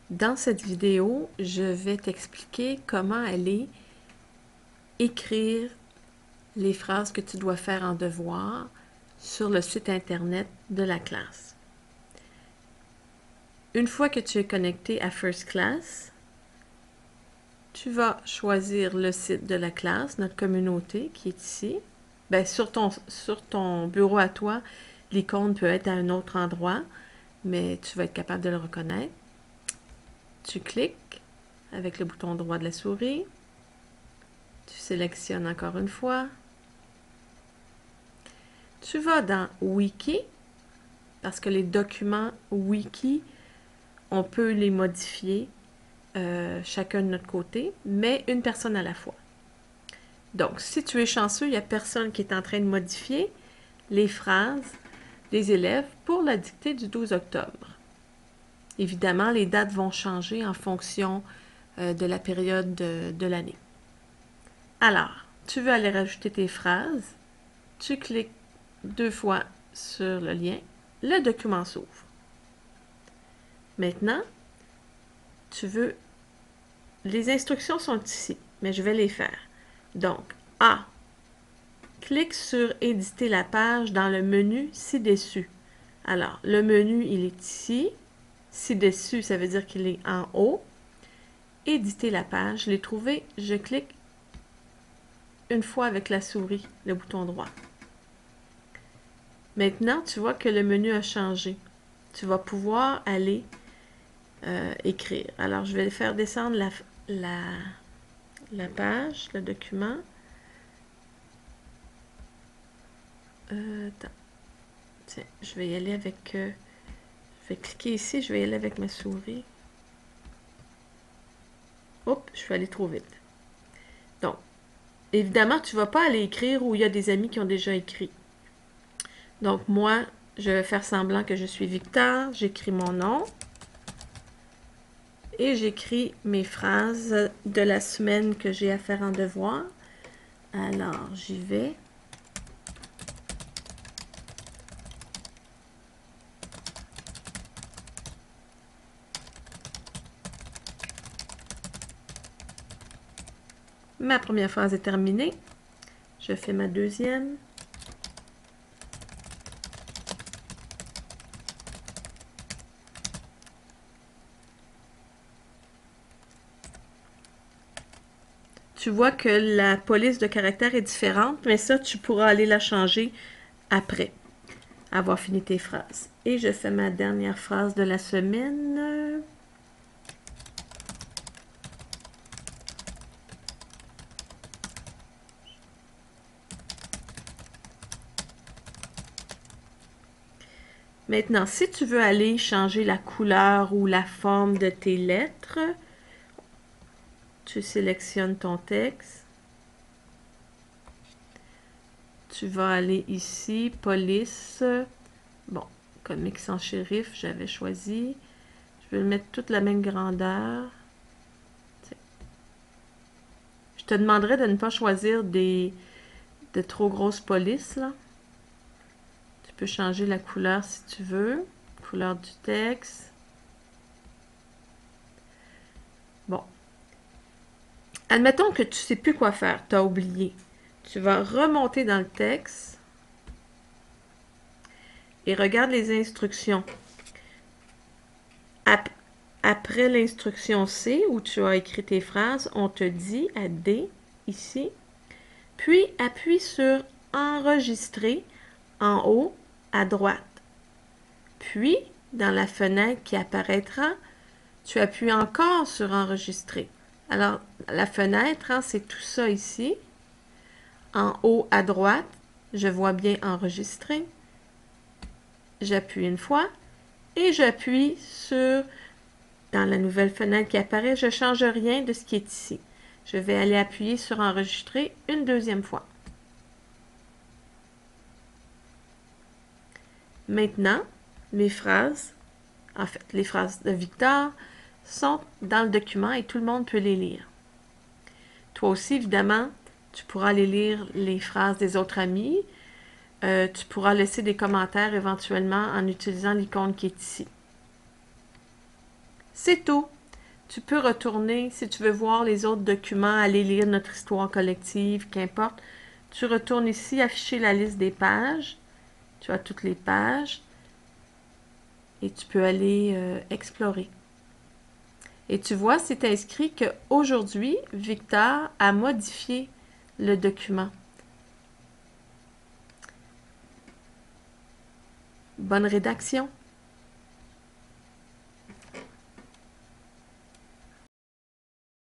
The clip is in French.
Dans cette vidéo, je vais t'expliquer comment aller écrire les phrases que tu dois faire en devoir sur le site internet de la classe. Une fois que tu es connecté à First Class, tu vas choisir le site de la classe, notre communauté qui est ici. Bien, sur ton bureau à toi, l'icône peut être à un autre endroit, mais tu vas être capable de le reconnaître. Tu cliques avec le bouton droit de la souris. Tu sélectionnes encore une fois. Tu vas dans Wiki, parce que les documents Wiki, on peut les modifier chacun de notre côté, mais une personne à la fois. Donc, si tu es chanceux, il n'y a personne qui est en train de modifier les phrases des élèves pour la dictée du 12 octobre. Évidemment, les dates vont changer en fonction de la période de l'année. Alors, tu veux aller rajouter tes phrases, tu cliques 2 fois sur le lien, le document s'ouvre. Maintenant, les instructions sont ici, mais je vais les faire. Donc, A, clique sur éditer la page dans le menu ci-dessus. Alors, le menu, il est ici. Ci-dessus, ça veut dire qu'il est en haut. Éditer la page, je l'ai trouvé, je clique une fois avec la souris, le bouton droit. Maintenant, tu vois que le menu a changé. Tu vas pouvoir aller écrire. Alors, je vais faire descendre la page, le document. Attends. Tiens, je vais y aller avec... je vais cliquer ici, je vais y aller avec ma souris. Oups, je suis allée trop vite. Donc, évidemment, tu ne vas pas aller écrire où il y a des amis qui ont déjà écrit. Donc, moi, je vais faire semblant que je suis Victor. J'écris mon nom. Et j'écris mes phrases de la semaine que j'ai à faire en devoir. Alors, j'y vais. Ma première phrase est terminée. Je fais ma deuxième. Tu vois que la police de caractère est différente, mais ça, tu pourras aller la changer après avoir fini tes phrases. Et je fais ma dernière phrase de la semaine. Maintenant, si tu veux aller changer la couleur ou la forme de tes lettres, tu sélectionnes ton texte. Tu vas aller ici, police. Bon, comics sans shérif, j'avais choisi. Je vais le mettre toute la même grandeur. Je te demanderais de ne pas choisir de trop grosses polices, là. Tu peux changer la couleur si tu veux. Couleur du texte. Bon. Admettons que tu ne sais plus quoi faire. Tu as oublié. Tu vas remonter dans le texte et regarde les instructions. Après l'instruction C, où tu as écrit tes phrases, on te dit à D, ici, puis appuie sur Enregistrer en haut à droite. Puis, dans la fenêtre qui apparaîtra, tu appuies encore sur Enregistrer. Alors, la fenêtre, c'est tout ça ici. En haut à droite, je vois bien Enregistrer. J'appuie une fois et j'appuie sur, dans la nouvelle fenêtre qui apparaît, je ne change rien de ce qui est ici. Je vais aller appuyer sur Enregistrer une deuxième fois. Maintenant, mes phrases, en fait, les phrases de Victor, sont dans le document et tout le monde peut les lire. Toi aussi, évidemment, tu pourras aller lire les phrases des autres amis. Tu pourras laisser des commentaires éventuellement en utilisant l'icône qui est ici. C'est tout! Tu peux retourner, si tu veux voir les autres documents, aller lire notre histoire collective, qu'importe. Tu retournes ici, afficher la liste des pages. Tu as toutes les pages. Et tu peux aller explorer. Et tu vois, c'est inscrit qu'aujourd'hui, Victor a modifié le document. Bonne rédaction!